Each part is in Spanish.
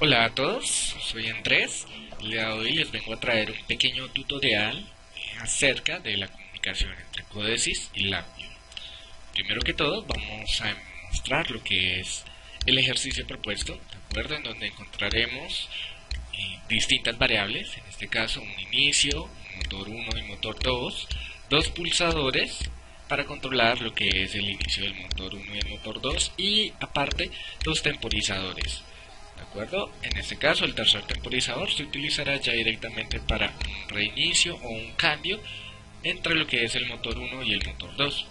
Hola a todos, soy Andrés. El día de hoy les vengo a traer un pequeño tutorial acerca de la comunicación entre Codesys y Labview. Primero que todo vamos a mostrar lo que es el ejercicio propuesto, ¿de acuerdo? En donde encontraremos distintas variables, en este caso un inicio, un motor 1 y motor 2, dos pulsadores para controlar lo que es el inicio del motor 1 y el motor 2 y aparte dos temporizadores. ¿De acuerdo? En este caso el tercer temporizador se utilizará ya directamente para un reinicio o un cambio entre lo que es el motor 1 y el motor 2.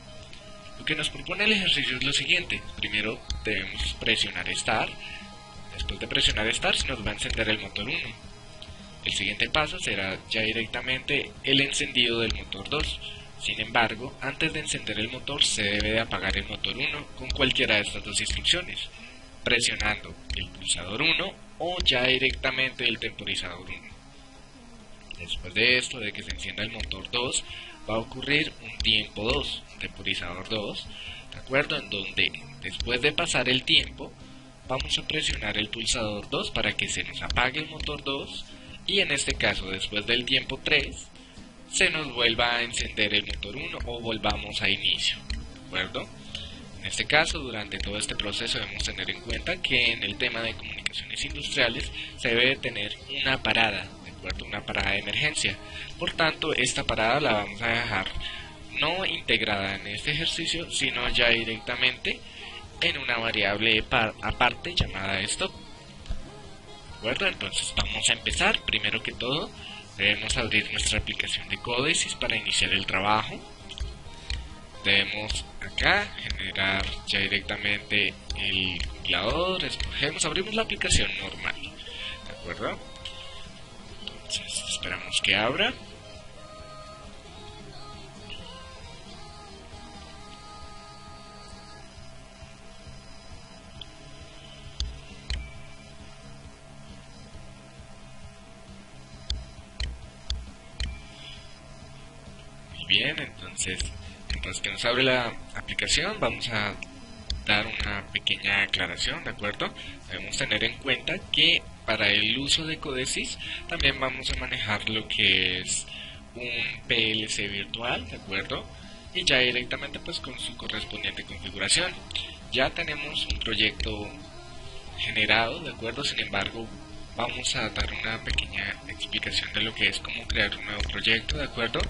Lo que nos propone el ejercicio es lo siguiente: primero debemos presionar Start. Después de presionar Start se nos va a encender el motor 1. El siguiente paso será ya directamente el encendido del motor 2. Sin embargo, antes de encender el motor se debe de apagar el motor 1 con cualquiera de estas dos instrucciones, presionando el pulsador 1 o ya directamente el temporizador 1. Después de esto, de que se encienda el motor 2, va a ocurrir un tiempo 2, un temporizador 2, ¿de acuerdo? En donde después de pasar el tiempo, vamos a presionar el pulsador 2 para que se nos apague el motor 2 y en este caso, después del tiempo 3, se nos vuelva a encender el motor 1 o volvamos a inicio, ¿de acuerdo? En este caso, durante todo este proceso debemos tener en cuenta que en el tema de comunicaciones industriales se debe tener una parada, ¿de acuerdo? Una parada de emergencia. Por tanto, esta parada la vamos a dejar no integrada en este ejercicio, sino ya directamente en una variable aparte llamada stop. ¿De acuerdo? Entonces vamos a empezar. Primero que todo, debemos abrir nuestra aplicación de Codesys para iniciar el trabajo. Debemos acá generar ya directamente el compilador, escogemos, abrimos la aplicación normal, ¿de acuerdo? Entonces esperamos que abra. Muy bien, entonces mientras que nos abre la aplicación vamos a dar una pequeña aclaración, ¿de acuerdo? Debemos tener en cuenta que para el uso de Codesys también vamos a manejar lo que es un PLC virtual, ¿de acuerdo? Y ya directamente pues con su correspondiente configuración. Ya tenemos un proyecto generado, ¿de acuerdo? Sin embargo, vamos a dar una pequeña explicación de lo que es cómo crear un nuevo proyecto, ¿de acuerdo?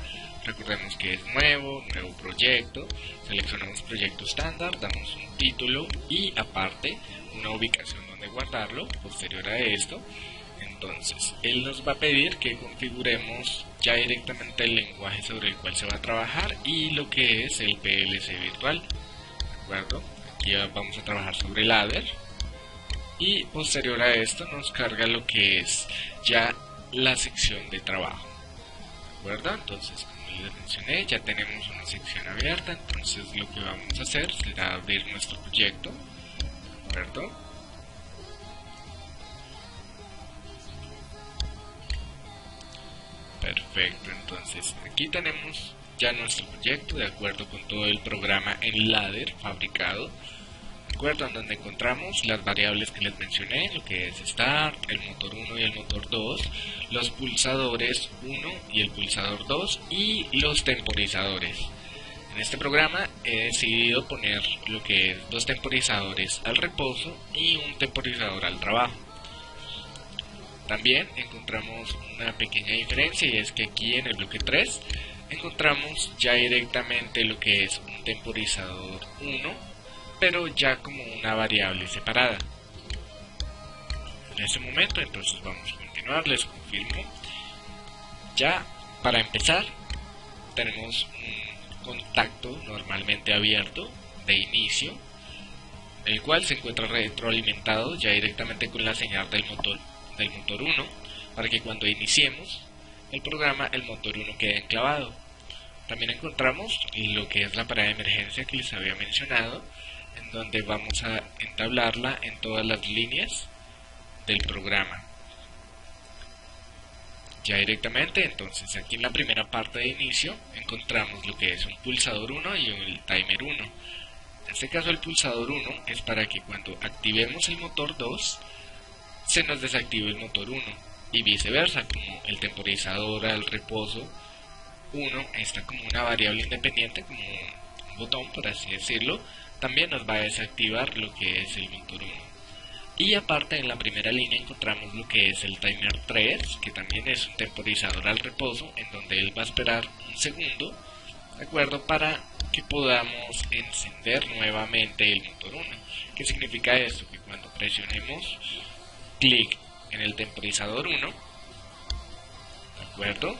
Recordemos que es nuevo proyecto, seleccionamos proyecto estándar, damos un título y aparte una ubicación donde guardarlo. Posterior a esto, entonces él nos va a pedir que configuremos ya directamente el lenguaje sobre el cual se va a trabajar y lo que es el PLC virtual, ¿de acuerdo? Aquí vamos a trabajar sobre ladder y posterior a esto nos carga lo que es ya la sección de trabajo, ¿de acuerdo? Entonces, les mencioné, ya tenemos una sección abierta, entonces lo que vamos a hacer será abrir nuestro proyecto, ¿de acuerdo? Perfecto, entonces aquí tenemos ya nuestro proyecto de acuerdo con todo el programa en ladder fabricado, de acuerdo, en donde encontramos las variables que les mencioné, lo que es start, el motor 1 y el motor 2, los pulsadores 1 y el pulsador 2 y los temporizadores. En este programa he decidido poner lo que es dos temporizadores al reposo y un temporizador al trabajo. También encontramos una pequeña diferencia y es que aquí en el bloque 3 encontramos ya directamente lo que es un temporizador 1, pero ya como una variable separada. En este momento entonces vamos a continuar, les confirmo. Ya para empezar tenemos un contacto normalmente abierto de inicio, el cual se encuentra retroalimentado ya directamente con la señal del motor 1, para que cuando iniciemos el programa el motor 1 quede enclavado. También encontramos lo que es la parada de emergencia que les había mencionado, en donde vamos a entablarla en todas las líneas del programa. Ya directamente, entonces aquí en la primera parte de inicio encontramos lo que es un pulsador 1 y el timer 1. En este caso el pulsador 1 es para que cuando activemos el motor 2 se nos desactiva el motor 1 y viceversa, como el temporizador al reposo 1 está como una variable independiente, como un botón por así decirlo, también nos va a desactivar lo que es el motor 1. Y aparte en la primera línea encontramos lo que es el timer 3, que también es un temporizador al reposo, en donde él va a esperar un segundo, ¿de acuerdo? Para que podamos encender nuevamente el motor 1. ¿Qué significa esto? Que cuando presionemos clic en el temporizador 1, ¿de acuerdo?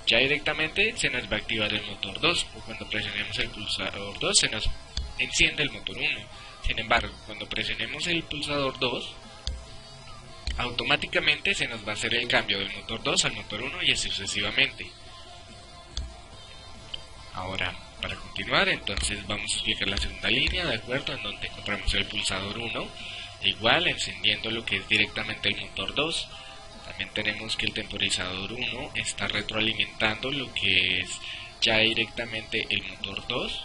Ya directamente se nos va a activar el motor 2, o cuando presionemos el pulsador 2 se nos enciende el motor 1. Sin embargo, cuando presionemos el pulsador 2, automáticamente se nos va a hacer el cambio del motor 2 al motor 1 y así sucesivamente. Ahora, para continuar, entonces vamos a explicar la segunda línea, ¿de acuerdo? En donde encontramos el pulsador 1, igual encendiendo lo que es directamente el motor 2. También tenemos que el temporizador 1 está retroalimentando lo que es ya directamente el motor 2,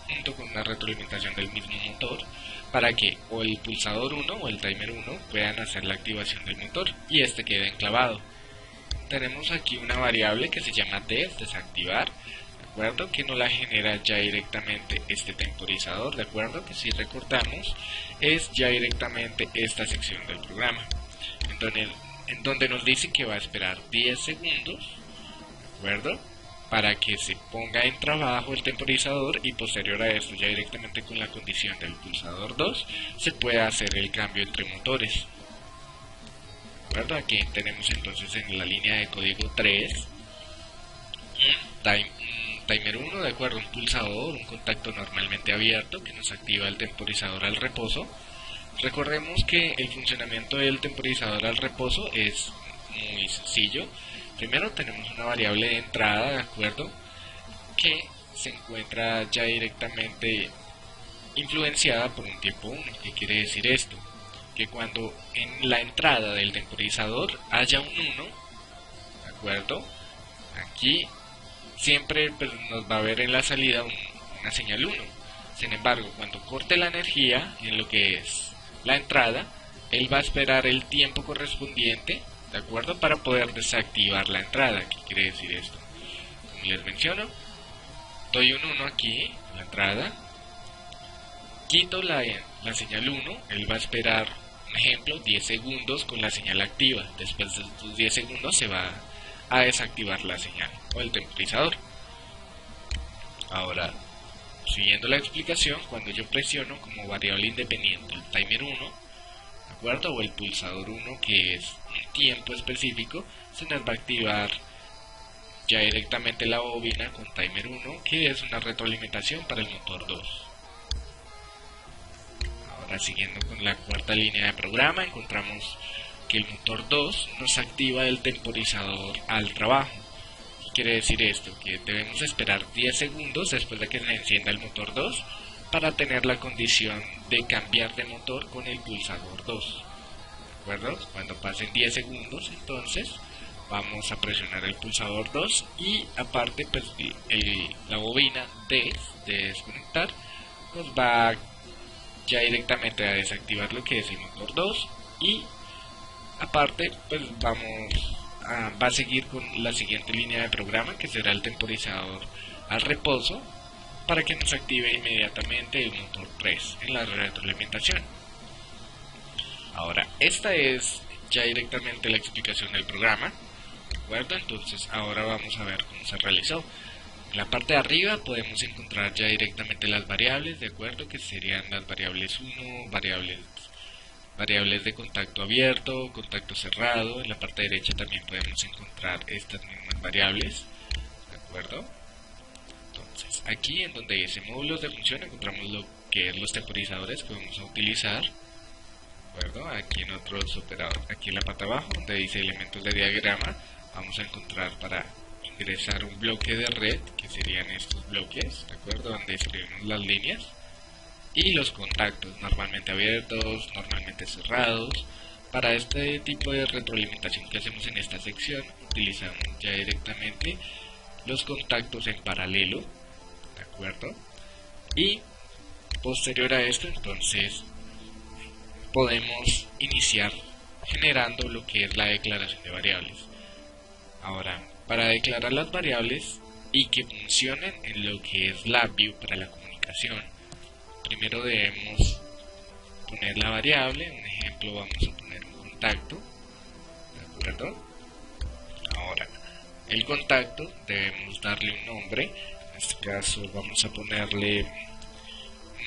junto con una retroalimentación del mismo motor, para que o el pulsador 1 o el timer 1 puedan hacer la activación del motor y este quede enclavado. Tenemos aquí una variable que se llama desactivar, ¿de acuerdo? Que no la genera ya directamente este temporizador, ¿de acuerdo? Que si recordamos es ya directamente esta sección del programa, en donde nos dice que va a esperar 10 segundos, ¿de acuerdo? Para que se ponga en trabajo el temporizador y posterior a esto, ya directamente con la condición del pulsador 2, se puede hacer el cambio entre motores. ¿De acuerdo? Aquí tenemos entonces en la línea de código 3 un timer 1, de acuerdo, un pulsador, un contacto normalmente abierto que nos activa el temporizador al reposo. Recordemos que el funcionamiento del temporizador al reposo es muy sencillo. Primero tenemos una variable de entrada, ¿de acuerdo? Que se encuentra ya directamente influenciada por un tiempo 1. ¿Qué quiere decir esto? Que cuando en la entrada del temporizador haya un 1, ¿de acuerdo? Aquí siempre pues, nos va a ver en la salida una señal 1. Sin embargo, cuando corte la energía en lo que es la entrada, él va a esperar el tiempo correspondiente, ¿de acuerdo? Para poder desactivar la entrada. ¿Qué quiere decir esto? Como les menciono, doy un 1 aquí en la entrada, quito la señal 1, él va a esperar, un ejemplo, 10 segundos con la señal activa. Después de estos 10 segundos se va a desactivar la señal o el temporizador. Ahora, siguiendo la explicación, cuando yo presiono como variable independiente el timer 1, ¿de acuerdo? O el pulsador 1, que es un tiempo específico, se nos va a activar ya directamente la bobina con timer 1, que es una retroalimentación para el motor 2. Ahora, siguiendo con la cuarta línea de programa, encontramos que el motor 2 nos activa el temporizador al trabajo. ¿Qué quiere decir esto? Que debemos esperar 10 segundos después de que se encienda el motor 2 para tener la condición de cambiar de motor con el pulsador 2. ¿De acuerdo? Cuando pasen 10 segundos, entonces vamos a presionar el pulsador 2 y aparte pues la bobina de desconectar nos va ya directamente a desactivar lo que es el motor 2 y aparte pues va a seguir con la siguiente línea de programa, que será el temporizador al reposo, para que nos active inmediatamente el motor 3 en la retroalimentación. Ahora, esta es ya directamente la explicación del programa, ¿de acuerdo? Entonces ahora vamos a ver cómo se realizó. En la parte de arriba podemos encontrar ya directamente las variables, ¿de acuerdo? Que serían las variables 1, variables de contacto abierto, contacto cerrado. En la parte derecha también podemos encontrar estas mismas variables, ¿de acuerdo? Entonces, aquí en donde dice módulos de función encontramos lo que es los temporizadores que vamos a utilizar, ¿de acuerdo? Aquí en otros operadores, aquí en la parte abajo donde dice elementos de diagrama, vamos a encontrar para ingresar un bloque de red, que serían estos bloques, ¿de acuerdo? Donde escribimos las líneas. Y los contactos, normalmente abiertos, normalmente cerrados. Para este tipo de retroalimentación que hacemos en esta sección, utilizamos ya directamente los contactos en paralelo, ¿de acuerdo? Y posterior a esto, entonces, podemos iniciar generando lo que es la declaración de variables. Ahora, para declarar las variables y que funcionen en lo que es LabVIEW para la comunicación, primero debemos poner la variable. Un ejemplo, vamos a poner un contacto, ¿de acuerdo? Ahora, el contacto debemos darle un nombre. En este caso vamos a ponerle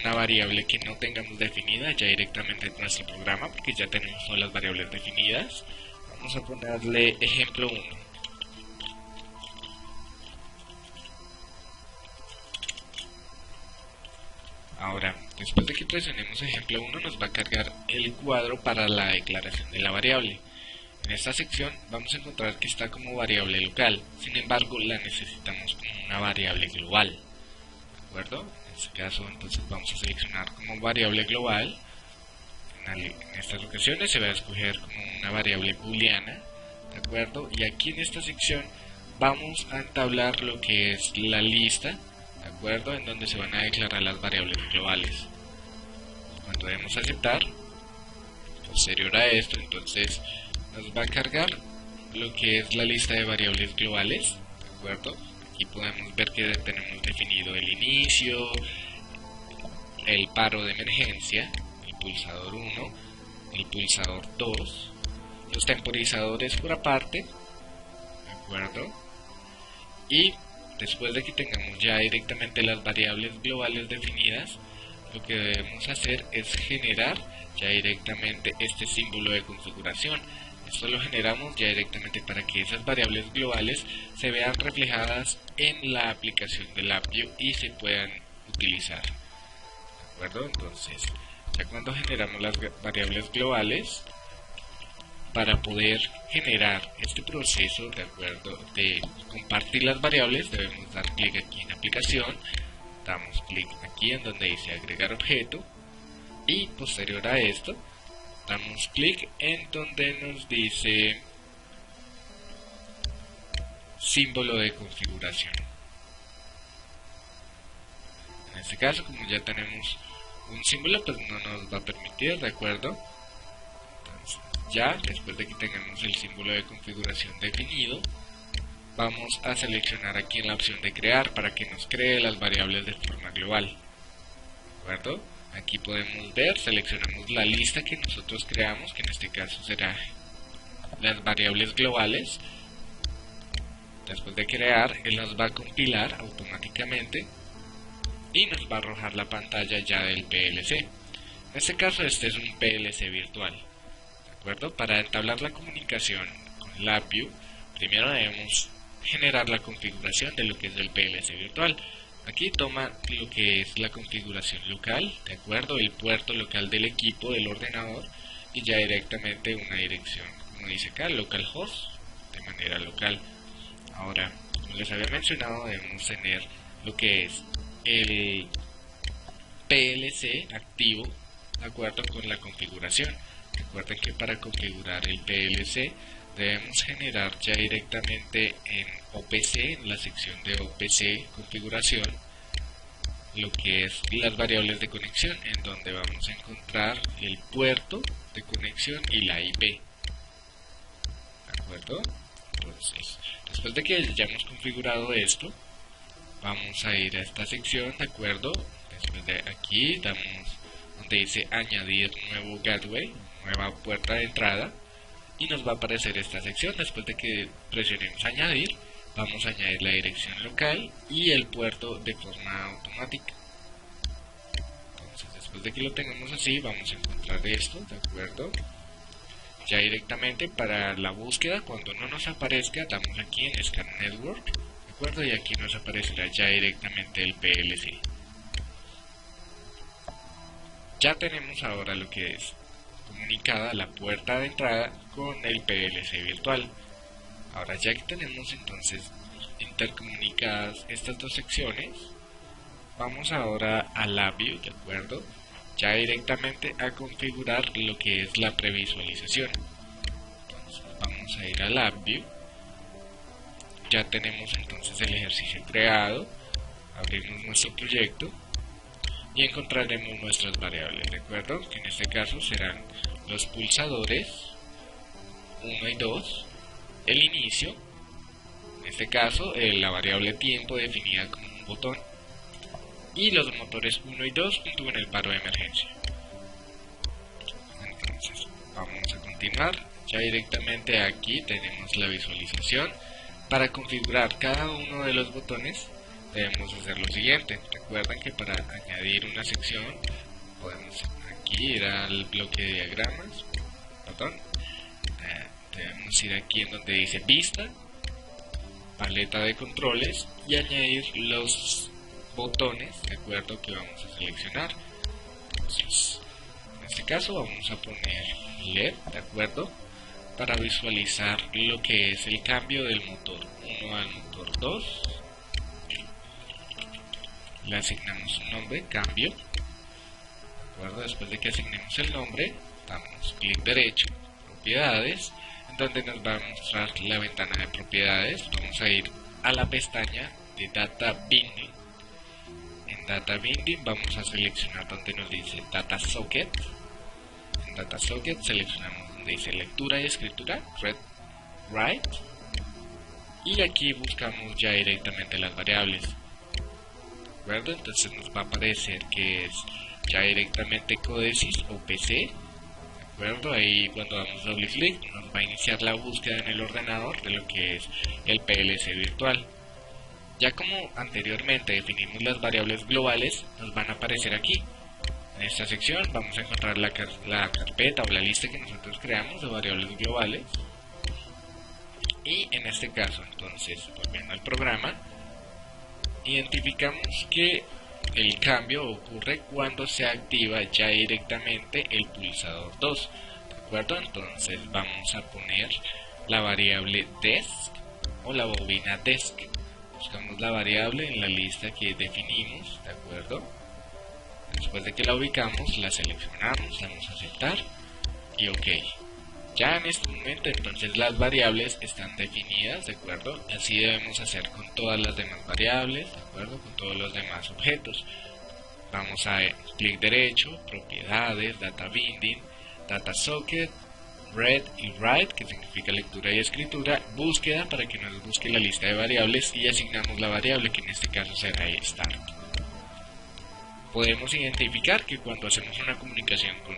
una variable que no tengamos definida ya directamente en nuestro programa, porque ya tenemos todas las variables definidas. Vamos a ponerle ejemplo 1. Ahora, después de que presionemos ejemplo 1, nos va a cargar el cuadro para la declaración de la variable. En esta sección vamos a encontrar que está como variable local, sin embargo la necesitamos como una variable global, ¿de acuerdo? En este caso entonces vamos a seleccionar como variable global. En estas ocasiones se va a escoger como una variable booleana, ¿de acuerdo? Y aquí en esta sección vamos a entablar lo que es la lista, ¿de acuerdo? En donde se van a declarar las variables globales. Cuando debemos aceptar, posterior a esto, entonces nos va a cargar lo que es la lista de variables globales, ¿de acuerdo? Aquí podemos ver que tenemos definido el inicio, el paro de emergencia, el pulsador 1, el pulsador 2, los temporizadores por aparte, ¿de acuerdo? Y después de que tengamos ya directamente las variables globales definidas, lo que debemos hacer es generar ya directamente este símbolo de configuración. Esto lo generamos ya directamente para que esas variables globales se vean reflejadas en la aplicación de LabVIEW y se puedan utilizar, ¿de acuerdo? Entonces, ya cuando generamos las variables globales, para poder generar este proceso, ¿de acuerdo?, de compartir las variables, debemos dar clic aquí en aplicación, damos clic aquí en donde dice agregar objeto y posterior a esto damos clic en donde nos dice símbolo de configuración. En este caso, como ya tenemos un símbolo, pues no nos va a permitir, ¿de acuerdo? Entonces, ya después de que tengamos el símbolo de configuración definido, vamos a seleccionar aquí en la opción de crear para que nos cree las variables de forma global, ¿de acuerdo? Aquí podemos ver, seleccionamos la lista que nosotros creamos, que en este caso será las variables globales. Después de crear, él nos va a compilar automáticamente y nos va a arrojar la pantalla ya del PLC. En este caso este es un PLC virtual, ¿de acuerdo? Para entablar la comunicación con LabVIEW, primero debemos generar la configuración de lo que es el PLC virtual. Aquí toma lo que es la configuración local, ¿de acuerdo? El puerto local del equipo, del ordenador, y ya directamente una dirección, como dice acá, localhost, de manera local. Ahora, como les había mencionado, debemos tener lo que es el PLC activo, de acuerdo con la configuración. Recuerden que para configurar el PLC debemos generar ya directamente en OPC, en la sección de OPC configuración, lo que es las variables de conexión, en donde vamos a encontrar el puerto de conexión y la IP, ¿de acuerdo? Entonces, después de que ya hemos configurado esto, vamos a ir a esta sección, ¿de acuerdo? Después de aquí damos donde dice añadir nuevo gateway, nueva puerta de entrada, y nos va a aparecer esta sección. Después de que presionemos añadir, vamos a añadir la dirección local y el puerto de forma automática. Entonces, después de que lo tengamos así, vamos a encontrar esto, ¿de acuerdo? Ya directamente para la búsqueda, cuando no nos aparezca, damos aquí en Scan Network, ¿de acuerdo? Y aquí nos aparecerá ya directamente el PLC. Ya tenemos ahora lo que es comunicada la puerta de entrada con el PLC virtual. Ahora, ya que tenemos entonces intercomunicadas estas dos secciones, vamos ahora a LabVIEW, ¿de acuerdo? Ya directamente a configurar lo que es la previsualización. Entonces vamos a ir a LabVIEW. Ya tenemos entonces el ejercicio creado, abrimos nuestro proyecto y encontraremos nuestras variables, ¿de acuerdo? Que en este caso serán los pulsadores, 1 y 2, el inicio, en este caso la variable tiempo definida como un botón, y los motores 1 y 2 junto con el paro de emergencia. Entonces vamos a continuar. Ya directamente aquí tenemos la visualización. Para configurar cada uno de los botones debemos hacer lo siguiente. Recuerden que para añadir una sección podemos aquí ir al bloque de diagramas, debemos ir aquí en donde dice vista, paleta de controles, y añadir los botones, de acuerdo, que vamos a seleccionar. Entonces, en este caso vamos a poner LED, de acuerdo, para visualizar lo que es el cambio del motor 1 al motor 2. Le asignamos un nombre, cambio, de acuerdo. Después de que asignemos el nombre, damos clic derecho, propiedades, en donde nos va a mostrar la ventana de propiedades. Vamos a ir a la pestaña de Data Binding. En Data Binding vamos a seleccionar donde nos dice Data Socket. En Data Socket seleccionamos donde dice lectura y escritura, read, write, y aquí buscamos ya directamente las variables, ¿de acuerdo? Entonces nos va a aparecer que es ya directamente Codesys o PC, ¿de acuerdo? Ahí cuando damos doble clic nos va a iniciar la búsqueda en el ordenador de lo que es el PLC virtual. Ya como anteriormente definimos las variables globales, nos van a aparecer aquí. En esta sección vamos a encontrar la carpeta o la lista que nosotros creamos de variables globales. Y en este caso, entonces, volviendo al programa, identificamos que el cambio ocurre cuando se activa ya directamente el pulsador 2, ¿de acuerdo? Entonces vamos a poner la variable desk o la bobina desk. Buscamos la variable en la lista que definimos, ¿de acuerdo? Después de que la ubicamos, la seleccionamos, damos a aceptar y OK. Ya en este momento entonces las variables están definidas, ¿de acuerdo? Así debemos hacer con todas las demás variables, ¿de acuerdo? Con todos los demás objetos. Vamos a clic derecho, propiedades, Data Binding, Data Socket, Read y Write, que significa lectura y escritura, búsqueda para que nos busque la lista de variables, y asignamos la variable que en este caso será start. Podemos identificar que cuando hacemos una comunicación con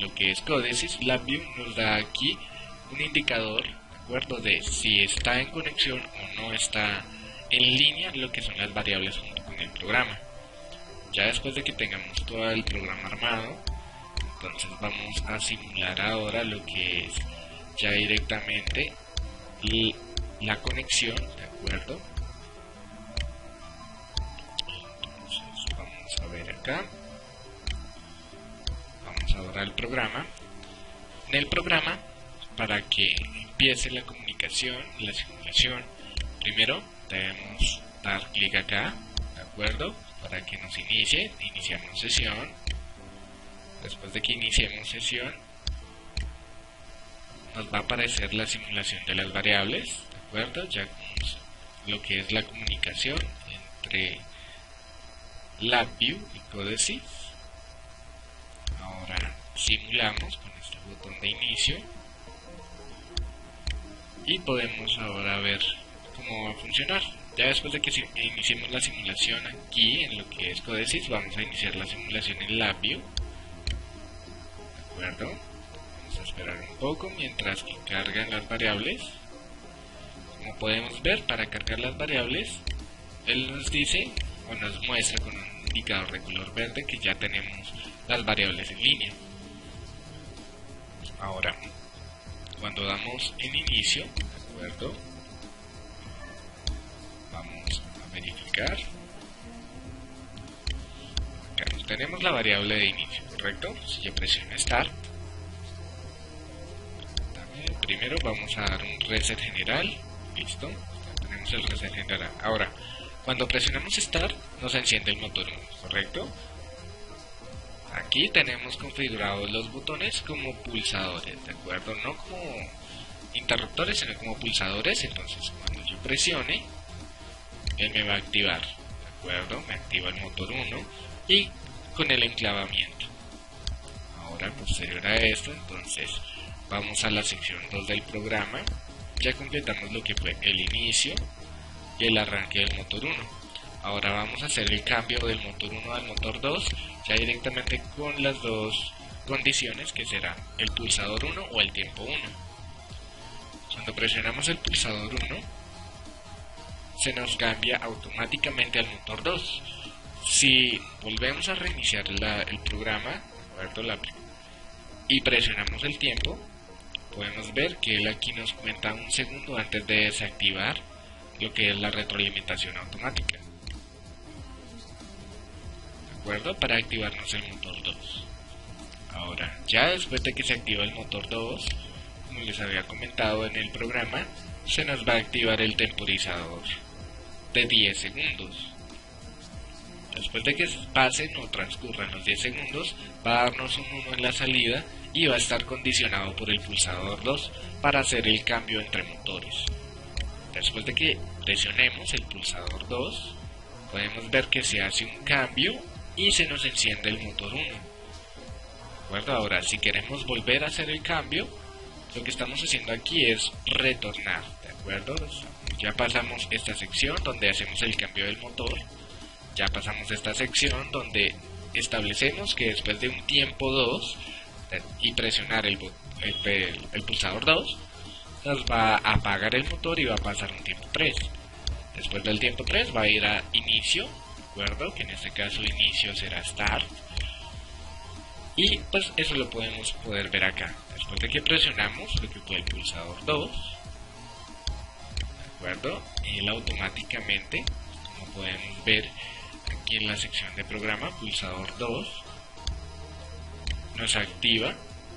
lo que es Codesys, LabVIEW nos da aquí un indicador, ¿de acuerdo?, de si está en conexión o no está en línea lo que son las variables junto con el programa. Ya después de que tengamos todo el programa armado, entonces vamos a simular ahora lo que es ya directamente la conexión, ¿de acuerdo? Entonces vamos a ver acá. Vamos ahora al programa. En el programa, para que empiece la comunicación, la simulación, primero debemos dar clic acá, ¿de acuerdo? Para que nos inicie, iniciamos sesión. Después de que iniciemos sesión, nos va a aparecer la simulación de las variables, ¿de acuerdo? Ya lo que es la comunicación entre LabVIEW y Codesys. Ahora simulamos con este botón de inicio y podemos ahora ver cómo va a funcionar. Ya después de que iniciemos la simulación aquí en lo que es Codesys, vamos a iniciar la simulación en LabVIEW, ¿de acuerdo? Vamos a esperar un poco mientras que cargan las variables. Como podemos ver, para cargar las variables, él nos dice o nos muestra con un indicador de color verde que ya tenemos las variables en línea. Ahora, cuando damos en inicio, ¿de acuerdo?, vamos a verificar. Acá tenemos la variable de inicio, ¿correcto? Si yo presiono Start, primero vamos a dar un reset general. Listo, tenemos el reset general. Ahora, cuando presionamos Start, nos enciende el motor 1, ¿correcto? Aquí tenemos configurados los botones como pulsadores, ¿de acuerdo? No como interruptores, sino como pulsadores. Entonces, cuando yo presione, él me va a activar, ¿de acuerdo? Me activa el motor 1 y con el enclavamiento. Ahora, posterior a esto, entonces vamos a la sección 2 del programa. Ya completamos lo que fue el inicio y el arranque del motor 1. Ahora vamos a hacer el cambio del motor 1 al motor 2, ya directamente con las dos condiciones, que será el pulsador 1 o el tiempo 1. Cuando presionamos el pulsador 1, se nos cambia automáticamente al motor 2. Si volvemos a reiniciar el programa, y presionamos el tiempo, podemos ver que él aquí nos cuenta un segundo antes de desactivar lo que es la retroalimentación automática. ¿De acuerdo? Para activarnos el motor 2. Ahora, ya después de que se activa el motor 2, como les había comentado en el programa, se nos va a activar el temporizador de 10 segundos. Después de que pasen o transcurran los 10 segundos, va a darnos un 1 en la salida y va a estar condicionado por el pulsador 2 para hacer el cambio entre motores. Después de que presionemos el pulsador 2, podemos ver que se hace un cambio y se nos enciende el motor 1. ¿De acuerdo? Ahora, si queremos volver a hacer el cambio, lo que estamos haciendo aquí es retornar. ¿De acuerdo? Ya pasamos esta sección donde hacemos el cambio del motor. Ya pasamos esta sección donde establecemos que después de un tiempo 2 y presionar el pulsador 2, nos va a apagar el motor y va a pasar un tiempo 3. Después del tiempo 3 va a ir a inicio, ¿de acuerdo? Que en este caso inicio será start. Y pues eso lo podemos poder ver acá. Después de que presionamos lo que fue el pulsador 2, ¿de acuerdo? Él automáticamente, como podemos ver aquí en la sección de programa, pulsador 2, nos activa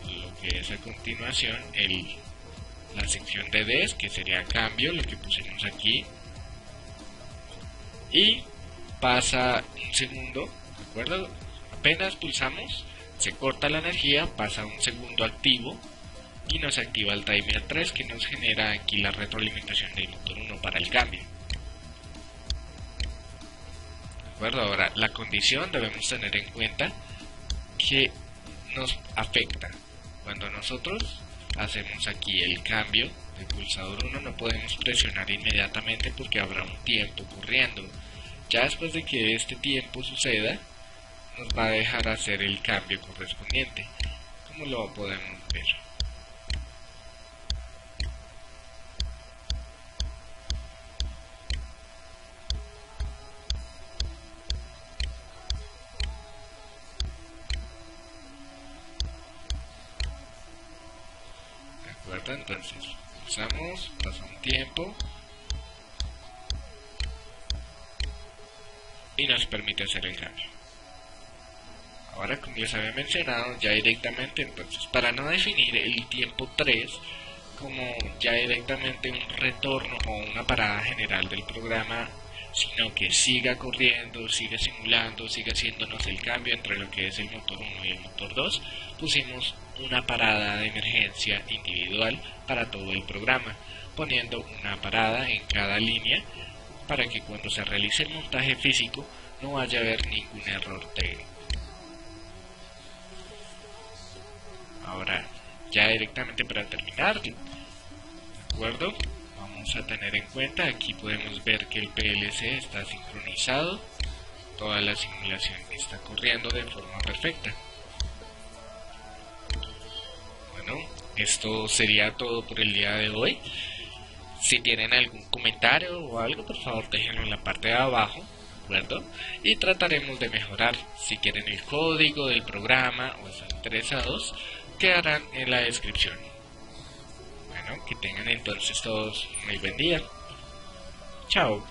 lo que es a continuación la sección de DES, que sería cambio, lo que pusimos aquí, y pasa un segundo, ¿de acuerdo? Apenas pulsamos, se corta la energía, pasa un segundo activo y nos activa el timer 3, que nos genera aquí la retroalimentación del motor 1 para el cambio. ¿De acuerdo? Ahora, la condición debemos tener en cuenta que nos afecta. Cuando nosotros hacemos aquí el cambio del pulsador 1, no podemos presionar inmediatamente porque habrá un tiempo corriendo. Ya después de que este tiempo suceda, nos va a dejar hacer el cambio correspondiente, como lo podemos ver. ¿De acuerdo? Entonces, pulsamos, pasa un tiempo y nos permite hacer el cambio. Ahora, como les había mencionado ya directamente, entonces para no definir el tiempo 3 como ya directamente un retorno o una parada general del programa, sino que siga corriendo, siga simulando, siga haciéndonos el cambio entre lo que es el motor 1 y el motor 2, pusimos una parada de emergencia individual para todo el programa, poniendo una parada en cada línea para que cuando se realice el montaje físico no vaya a haber ningún error técnico. Ahora, ya directamente para terminar, ¿de acuerdo? Vamos a tener en cuenta, aquí podemos ver que el PLC está sincronizado, toda la simulación está corriendo de forma perfecta. Bueno, esto sería todo por el día de hoy. Si tienen algún comentario o algo, por favor déjenlo en la parte de abajo, ¿de acuerdo? Y trataremos de mejorar. Si quieren el código del programa o están interesados, quedarán en la descripción. Bueno, que tengan entonces todos un muy buen día. Chao.